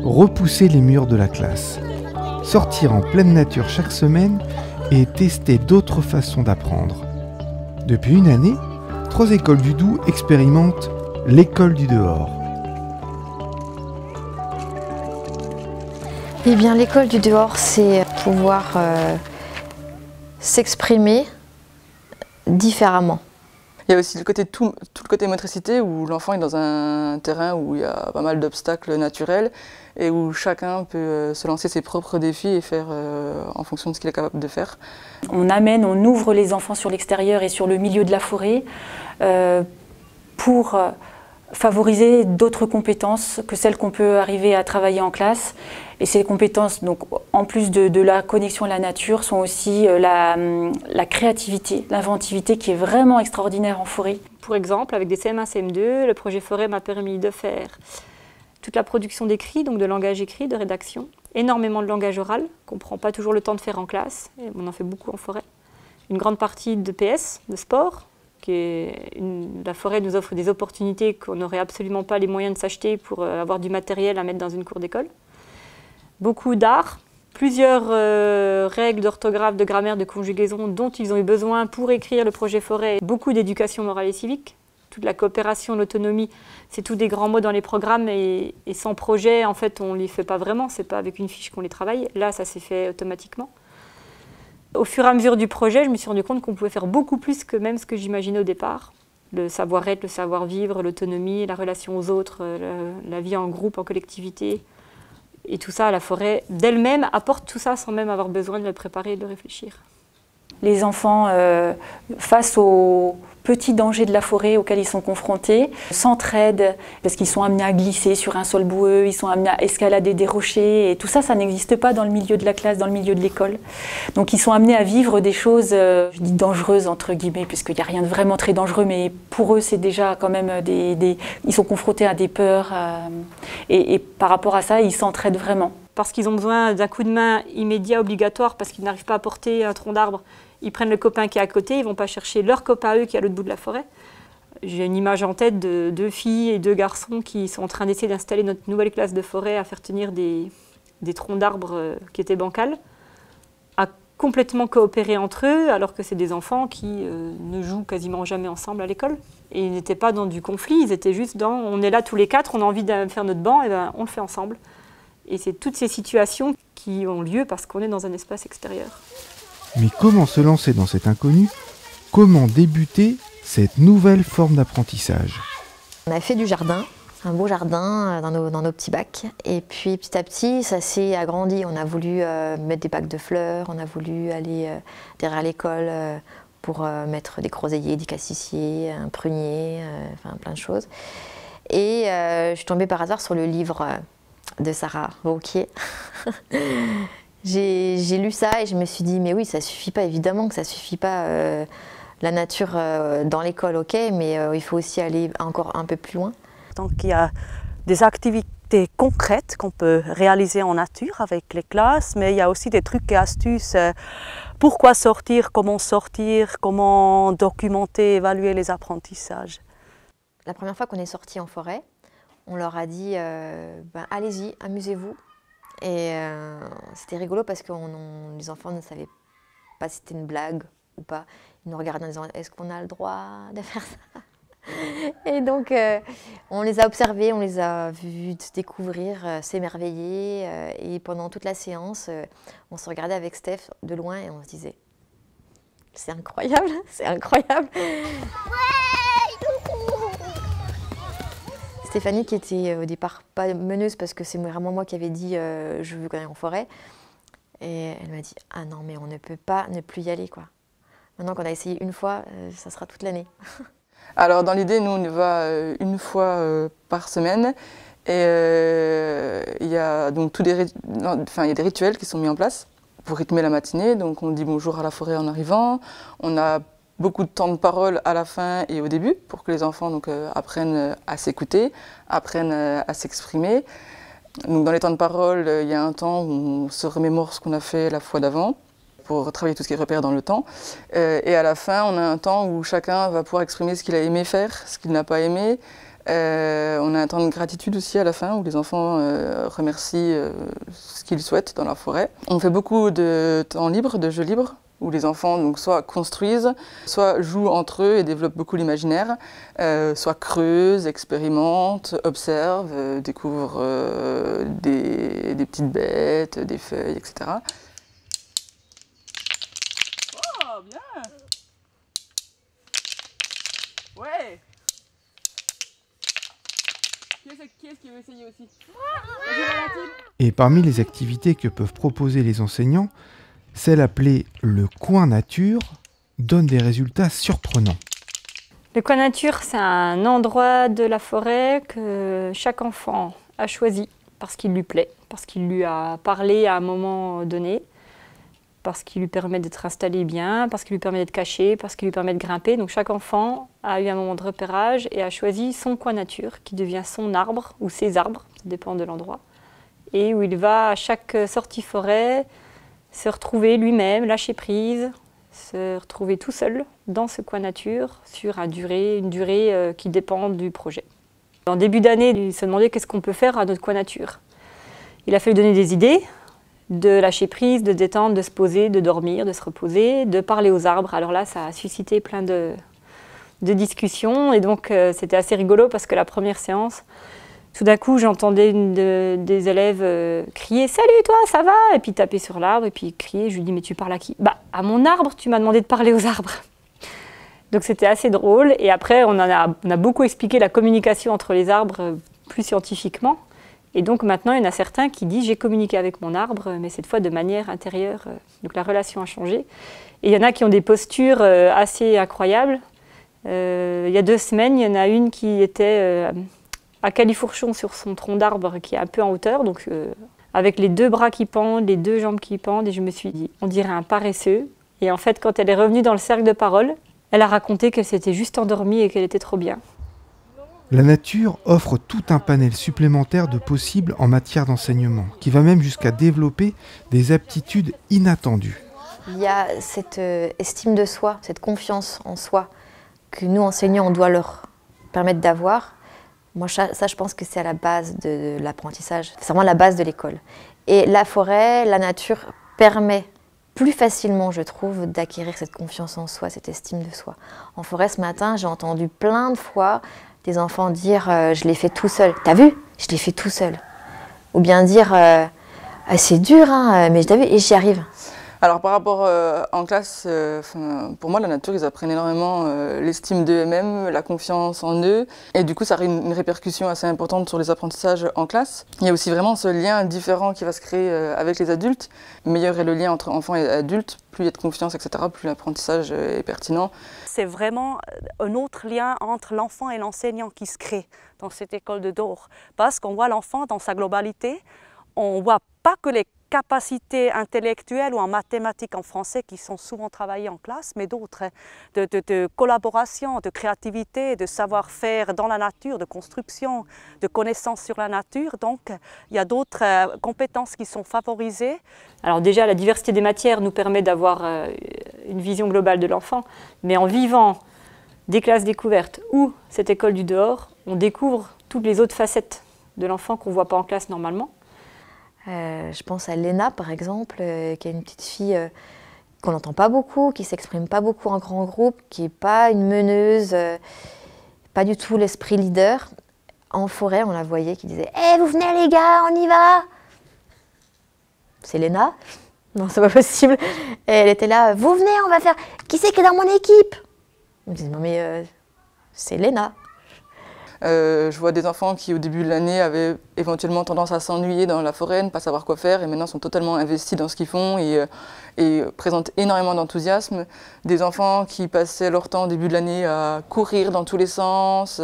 Repousser les murs de la classe, sortir en pleine nature chaque semaine et tester d'autres façons d'apprendre. Depuis une année, 3 écoles du Doubs expérimentent l'école du dehors. Eh bien, l'école du dehors, c'est pouvoir s'exprimer différemment. Il y a aussi tout le côté motricité où l'enfant est dans un terrain où il y a pas mal d'obstacles naturels et où chacun peut se lancer ses propres défis et faire en fonction de ce qu'il est capable de faire. On ouvre les enfants sur l'extérieur et sur le milieu de la forêt pour favoriser d'autres compétences que celles qu'on peut arriver à travailler en classe. Et ces compétences, donc, en plus de la connexion à la nature, sont aussi la créativité, l'inventivité qui est vraiment extraordinaire en forêt. Pour exemple, avec des CM1, CM2, le projet forêt m'a permis de faire toute la production d'écrit, donc de langage écrit, de rédaction, énormément de langage oral, qu'on ne prend pas toujours le temps de faire en classe, et on en fait beaucoup en forêt. Une grande partie de PS, de sport, la forêt nous offre des opportunités qu'on n'aurait absolument pas les moyens de s'acheter pour avoir du matériel à mettre dans une cour d'école. Beaucoup d'art, plusieurs règles d'orthographe, de grammaire, de conjugaison dont ils ont eu besoin pour écrire le projet forêt. Beaucoup d'éducation morale et civique, toute la coopération, l'autonomie, c'est tous des grands mots dans les programmes et sans projet, en fait, on ne les fait pas vraiment, c'est pas avec une fiche qu'on les travaille. Là, ça s'est fait automatiquement. Au fur et à mesure du projet, je me suis rendu compte qu'on pouvait faire beaucoup plus que même ce que j'imaginais au départ. Le savoir-être, le savoir-vivre, l'autonomie, la relation aux autres, la vie en groupe, en collectivité. Et tout ça, la forêt d'elle-même apporte tout ça sans même avoir besoin de le préparer et de le réfléchir. Les enfants, face aux petits dangers de la forêt auxquels ils sont confrontés, s'entraident parce qu'ils sont amenés à glisser sur un sol boueux, ils sont amenés à escalader des rochers. Et tout ça, ça n'existe pas dans le milieu de la classe, dans le milieu de l'école. Donc ils sont amenés à vivre des choses, je dis dangereuses entre guillemets, puisqu'il n'y a rien de vraiment très dangereux, mais pour eux, c'est déjà quand même ils sont confrontés à des peurs. Et par rapport à ça, ils s'entraident vraiment. Parce qu'ils ont besoin d'un coup de main immédiat, obligatoire, parce qu'ils n'arrivent pas à porter un tronc d'arbre. Ils prennent le copain qui est à côté, ils ne vont pas chercher leur copain à eux qui est à l'autre bout de la forêt. J'ai une image en tête de 2 filles et 2 garçons qui sont en train d'essayer d'installer notre nouvelle classe de forêt, à faire tenir des troncs d'arbres qui étaient bancals, à complètement coopérer entre eux, alors que c'est des enfants qui ne jouent quasiment jamais ensemble à l'école. Et ils n'étaient pas dans du conflit, ils étaient juste dans « on est là tous les 4, on a envie de faire notre banc, et ben on le fait ensemble ». Et c'est toutes ces situations qui ont lieu parce qu'on est dans un espace extérieur. Mais comment se lancer dans cet inconnu? Comment débuter cette nouvelle forme d'apprentissage? On a fait du jardin, un beau jardin dans nos petits bacs. Et puis petit à petit, ça s'est agrandi. On a voulu mettre des bacs de fleurs, on a voulu aller derrière l'école pour mettre des groseilliers, des cassissiers, un prunier, enfin plein de choses. Et je suis tombée par hasard sur le livre de Sarah Wauquiez. J'ai lu ça et je me suis dit, mais oui, ça suffit pas, évidemment que ça suffit pas. La nature dans l'école, ok, mais il faut aussi aller encore un peu plus loin. Donc il y a des activités concrètes qu'on peut réaliser en nature avec les classes, mais il y a aussi des trucs et astuces. Pourquoi sortir, comment documenter, évaluer les apprentissages. La première fois qu'on est sorti en forêt, on leur a dit allez-y, amusez-vous. Et c'était rigolo parce que les enfants ne savaient pas si c'était une blague ou pas. Ils nous regardaient en disant est-ce qu'on a le droit de faire ça? Et donc on les a observés, on les a vus se découvrir, s'émerveiller. Et pendant toute la séance, on se regardait avec Steph de loin et on se disait c'est incroyable, c'est incroyable. Stéphanie, qui était au départ pas meneuse parce que c'est vraiment moi qui avais dit je veux aller en forêt. Et elle m'a dit ah non mais on ne peut pas ne plus y aller quoi. Maintenant qu'on a essayé une fois, ça sera toute l'année. Alors dans l'idée, nous on y va une fois par semaine et il y a donc il y a des rituels qui sont mis en place pour rythmer la matinée. Donc on dit bonjour à la forêt en arrivant, on a beaucoup de temps de parole à la fin et au début pour que les enfants apprennent à s'écouter, apprennent à s'exprimer. Donc dans les temps de parole, il y a un temps où on se remémore ce qu'on a fait la fois d'avant. pour travailler tout ce qui est repères dans le temps. Et à la fin, on a un temps où chacun va pouvoir exprimer ce qu'il a aimé faire, ce qu'il n'a pas aimé. On a un temps de gratitude aussi à la fin où les enfants remercient ce qu'ils souhaitent dans la forêt. On fait beaucoup de temps libre, de jeux libres, où les enfants donc, soit construisent, soit jouent entre eux et développent beaucoup l'imaginaire, soit creusent, expérimentent, observent, découvrent des petites bêtes, des feuilles, etc. Oh, bien! Ouais! Qui est-ce qui veut essayer aussi? Et parmi les activités que peuvent proposer les enseignants, celle appelée le coin nature donne des résultats surprenants. Le coin nature, c'est un endroit de la forêt que chaque enfant a choisi parce qu'il lui plaît, parce qu'il lui a parlé à un moment donné, parce qu'il lui permet d'être installé bien, parce qu'il lui permet d'être caché, parce qu'il lui permet de grimper. Donc chaque enfant a eu un moment de repérage et a choisi son coin nature qui devient son arbre ou ses arbres, ça dépend de l'endroit, et où il va à chaque sortie forêt se retrouver lui-même, lâcher prise, se retrouver tout seul dans ce coin nature sur une durée qui dépend du projet. En début d'année, il se demandait qu'est-ce qu'on peut faire à notre coin nature. Il a fallu donner des idées, de lâcher prise, de détendre, de se poser, de dormir, de se reposer, de parler aux arbres. Alors là, ça a suscité plein de discussions et donc c'était assez rigolo parce que la première séance, tout d'un coup, j'entendais une des élèves crier « Salut toi, ça va ?» et puis taper sur l'arbre et puis crier. Je lui dis « Mais tu parles à qui ?»« Bah, à mon arbre, tu m'as demandé de parler aux arbres. » Donc c'était assez drôle et après on a beaucoup expliqué la communication entre les arbres plus scientifiquement. Et donc maintenant, il y en a certains qui disent « J'ai communiqué avec mon arbre, mais cette fois de manière intérieure. » Donc la relation a changé. Et il y en a qui ont des postures assez incroyables. Il y a 2 semaines, il y en a une qui était à califourchon sur son tronc d'arbre qui est un peu en hauteur, donc avec les 2 bras qui pendent, les 2 jambes qui pendent. Et je me suis dit « On dirait un paresseux. » Et en fait, quand elle est revenue dans le cercle de parole, elle a raconté qu'elle s'était juste endormie et qu'elle était trop bien. La nature offre tout un panel supplémentaire de possibles en matière d'enseignement, qui va même jusqu'à développer des aptitudes inattendues. Il y a cette estime de soi, cette confiance en soi que nous, enseignants, on doit leur permettre d'avoir. Moi, ça, je pense que c'est à la base de l'apprentissage. C'est vraiment la base de l'école. Et la forêt, la nature permet plus facilement, je trouve, d'acquérir cette confiance en soi, cette estime de soi. En forêt, ce matin, j'ai entendu plein de fois des enfants dire je l'ai fait tout seul. T'as vu? Je l'ai fait tout seul. Ou bien dire c'est dur, hein, mais t'as vu et j'y arrive. Alors par rapport en classe, pour moi la nature ils apprennent énormément l'estime d'eux-mêmes, la confiance en eux et du coup ça a une répercussion assez importante sur les apprentissages en classe. Il y a aussi vraiment ce lien différent qui va se créer avec les adultes. Meilleur est le lien entre enfants et adultes, plus il y a de confiance, etc., plus l'apprentissage est pertinent. C'est vraiment un autre lien entre l'enfant et l'enseignant qui se crée dans cette école de Dore. Parce qu'on voit l'enfant dans sa globalité, on ne voit pas que les capacités intellectuelles ou en mathématiques en français qui sont souvent travaillées en classe, mais d'autres, de collaboration, de créativité, de savoir-faire dans la nature, de construction, de connaissances sur la nature. Donc, il y a d'autres compétences qui sont favorisées. Alors déjà, la diversité des matières nous permet d'avoir une vision globale de l'enfant, mais en vivant des classes découvertes ou cette école du dehors, on découvre toutes les autres facettes de l'enfant qu'on ne voit pas en classe normalement. Je pense à Léna, par exemple, qui est une petite fille qu'on n'entend pas beaucoup, qui ne s'exprime pas beaucoup en grand groupe, qui n'est pas une meneuse, pas du tout l'esprit leader. En forêt, on la voyait qui disait « Hey, vous venez les gars, on y va !» C'est Léna? Non, c'est pas possible. Et elle était là « Vous venez, on va faire... Qui c'est qui est dans mon équipe ?» On me disait « Non mais c'est Léna !» Je vois des enfants qui, au début de l'année, avaient éventuellement tendance à s'ennuyer dans la forêt, ne pas savoir quoi faire, et maintenant sont totalement investis dans ce qu'ils font et présentent énormément d'enthousiasme. Des enfants qui passaient leur temps au début de l'année à courir dans tous les sens,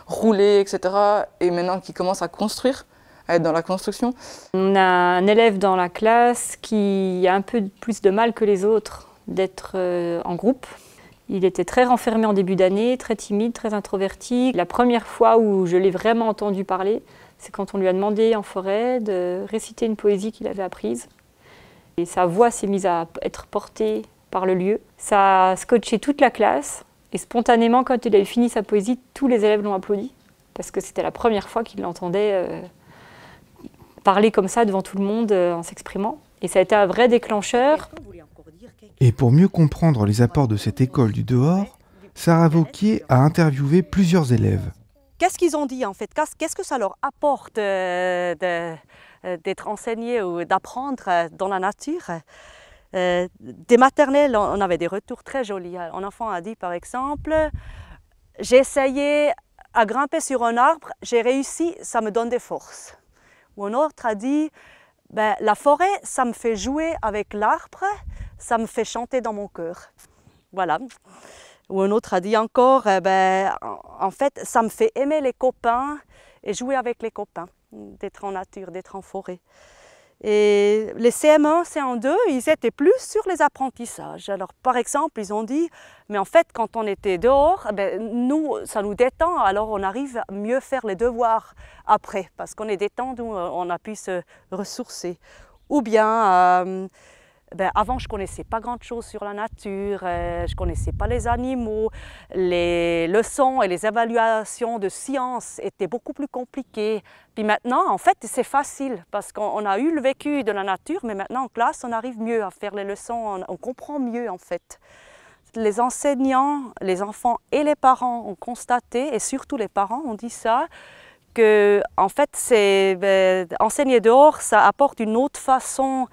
rouler, etc., et maintenant qui commencent à construire, à être dans la construction. On a un élève dans la classe qui a un peu plus de mal que les autres d'être en groupe. Il était très renfermé en début d'année, très timide, très introverti. La première fois où je l'ai vraiment entendu parler, c'est quand on lui a demandé en forêt de réciter une poésie qu'il avait apprise. Et sa voix s'est mise à être portée par le lieu. Ça a scotché toute la classe. Et spontanément, quand il a fini sa poésie, tous les élèves l'ont applaudi. Parce que c'était la première fois qu'il l'entendait parler comme ça devant tout le monde en s'exprimant. Et ça a été un vrai déclencheur. Et pour mieux comprendre les apports de cette école du dehors, Sarah Vauquier a interviewé plusieurs élèves. Qu'est-ce qu'ils ont dit en fait? Qu'est-ce que ça leur apporte d'être enseignés ou d'apprendre dans la nature? Des maternelles, on avait des retours très jolis. Un enfant a dit par exemple, j'ai essayé à grimper sur un arbre, j'ai réussi, ça me donne des forces. Ou un autre a dit, ben, la forêt, ça me fait jouer avec l'arbre, ça me fait chanter dans mon cœur. Voilà. Ou un autre a dit encore, ben, en fait, ça me fait aimer les copains et jouer avec les copains, d'être en nature, d'être en forêt. Et les CM1, CM2, ils étaient plus sur les apprentissages. Alors, par exemple, ils ont dit, mais en fait, quand on était dehors, ben, nous, ça nous détend, alors on arrive à mieux faire les devoirs après, parce qu'on est détendu, on a pu se ressourcer. Ou bien, ben, avant, je ne connaissais pas grand-chose sur la nature, je ne connaissais pas les animaux, les leçons et les évaluations de sciences étaient beaucoup plus compliquées. Puis maintenant, en fait, c'est facile parce qu'on a eu le vécu de la nature, mais maintenant en classe, on arrive mieux à faire les leçons, on comprend mieux en fait. Les enseignants, les enfants et les parents ont constaté, et surtout les parents ont dit ça, que en fait, enseigner dehors, ça apporte une autre façon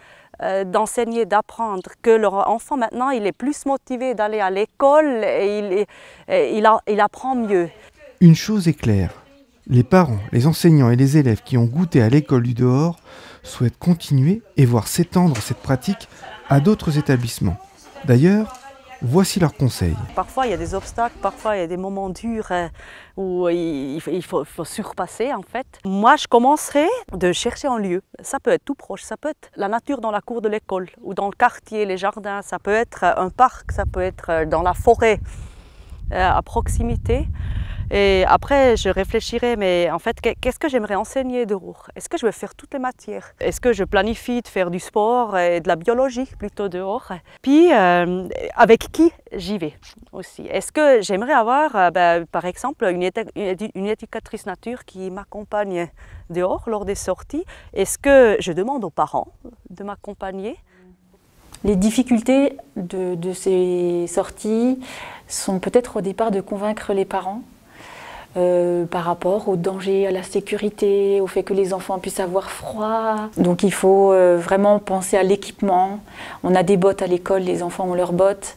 d'enseigner, d'apprendre, que leur enfant maintenant il est plus motivé d'aller à l'école et il apprend mieux. Une chose est claire, les parents, les enseignants et les élèves qui ont goûté à l'école du dehors souhaitent continuer et voir s'étendre cette pratique à d'autres établissements. D'ailleurs, voici leurs conseils. Parfois il y a des obstacles, parfois il y a des moments durs où il faut surpasser en fait. Moi je commencerai de chercher un lieu. Ça peut être tout proche, ça peut être la nature dans la cour de l'école ou dans le quartier, les jardins, ça peut être un parc, ça peut être dans la forêt à proximité. Et après, je réfléchirai, mais en fait, qu'est-ce que j'aimerais enseigner dehors? Est-ce que je veux faire toutes les matières? Est-ce que je planifie de faire du sport et de la biologie plutôt dehors? Puis, avec qui j'y vais aussi? Est-ce que j'aimerais avoir, par exemple, une éducatrice nature qui m'accompagne dehors lors des sorties? Est-ce que je demande aux parents de m'accompagner? Les difficultés de ces sorties sont peut-être au départ de convaincre les parents. Par rapport au danger, à la sécurité, au fait que les enfants puissent avoir froid. Donc il faut vraiment penser à l'équipement. On a des bottes à l'école, les enfants ont leurs bottes.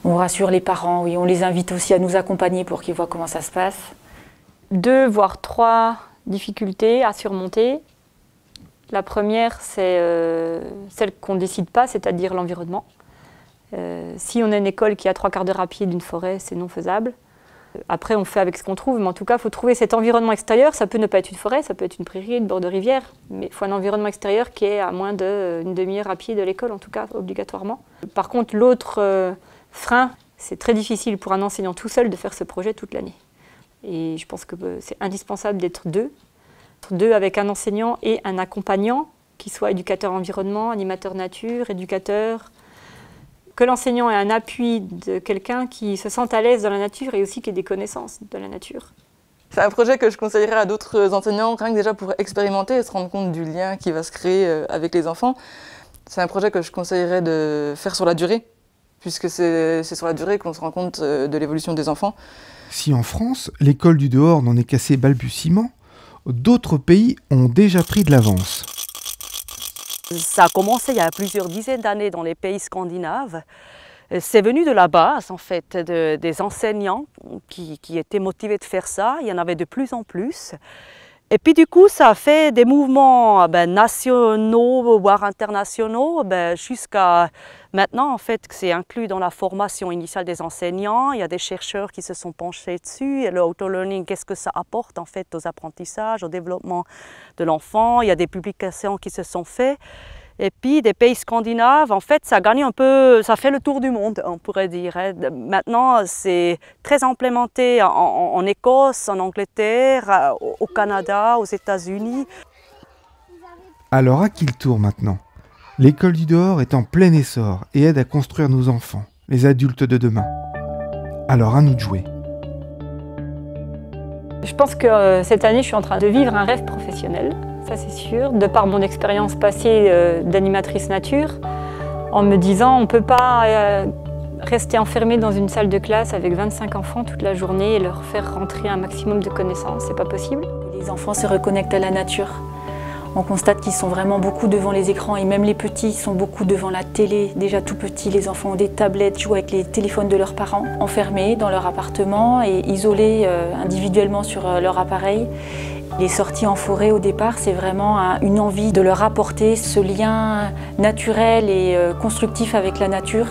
On rassure les parents, oui, on les invite aussi à nous accompagner pour qu'ils voient comment ça se passe. 2 voire 3 difficultés à surmonter. La première, c'est celle qu'on ne décide pas, c'est-à-dire l'environnement. Si on a une école qui est à 3 quarts d'heure à pied d'une forêt, c'est non faisable. Après, on fait avec ce qu'on trouve, mais en tout cas, il faut trouver cet environnement extérieur. Ça peut ne pas être une forêt, ça peut être une prairie, une bord de rivière, mais il faut un environnement extérieur qui est à moins d'une demi-heure à pied de l'école, en tout cas, obligatoirement. Par contre, l'autre frein, c'est très difficile pour un enseignant tout seul de faire ce projet toute l'année. Et je pense que c'est indispensable d'être 2. 2 avec un enseignant et un accompagnant, qui soit éducateur environnement, animateur nature, éducateur. Que l'enseignant ait un appui de quelqu'un qui se sente à l'aise dans la nature et aussi qui ait des connaissances de la nature. C'est un projet que je conseillerais à d'autres enseignants, rien que déjà pour expérimenter et se rendre compte du lien qui va se créer avec les enfants. C'est un projet que je conseillerais de faire sur la durée, puisque c'est sur la durée qu'on se rend compte de l'évolution des enfants. Si en France, l'école du dehors n'en est qu'à ses balbutiements, d'autres pays ont déjà pris de l'avance. Ça a commencé il y a plusieurs dizaines d'années dans les pays scandinaves. C'est venu de la base, en fait, des enseignants qui étaient motivés de faire ça. Il y en avait de plus en plus. Et puis du coup, ça a fait des mouvements nationaux, voire internationaux, jusqu'à maintenant, en fait, que c'est inclus dans la formation initiale des enseignants. Il y a des chercheurs qui se sont penchés dessus. Et le auto-learning, qu'est-ce que ça apporte, en fait, aux apprentissages, au développement de l'enfant. Il y a des publications qui se sont faites. Et puis, des pays scandinaves, en fait, ça gagne un peu, ça fait le tour du monde, on pourrait dire. Maintenant, c'est très implémenté en Écosse, en Angleterre, au Canada, aux États-Unis. Alors à qui le tour maintenant? L'école du dehors est en plein essor et aide à construire nos enfants, les adultes de demain. Alors à nous de jouer. Je pense que cette année, je suis en train de vivre un rêve professionnel, ça c'est sûr, de par mon expérience passée d'animatrice nature, en me disant on ne peut pas rester enfermé dans une salle de classe avec 25 enfants toute la journée et leur faire rentrer un maximum de connaissances, c'est pas possible. Les enfants se reconnectent à la nature. On constate qu'ils sont vraiment beaucoup devant les écrans et même les petits sont beaucoup devant la télé. Déjà tout petits, les enfants ont des tablettes, jouent avec les téléphones de leurs parents, enfermés dans leur appartement et isolés individuellement sur leur appareil. Les sorties en forêt au départ, c'est vraiment une envie de leur apporter ce lien naturel et constructif avec la nature.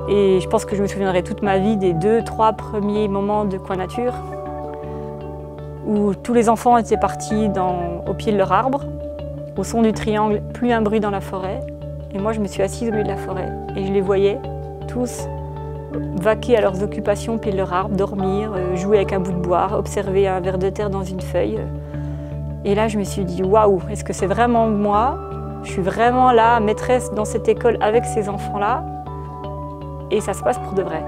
Et je pense que je me souviendrai toute ma vie des 2-3 premiers moments de Coin Nature, où tous les enfants étaient partis au pied de leur arbre, au son du triangle, plus un bruit dans la forêt. Et moi, je me suis assise au milieu de la forêt et je les voyais tous vaquer à leurs occupations au pied de leur arbre, dormir, jouer avec un bout de bois, observer un ver de terre dans une feuille. Et là, je me suis dit, waouh, est-ce que c'est vraiment moi? Je suis vraiment là, maîtresse dans cette école avec ces enfants-là, et ça se passe pour de vrai.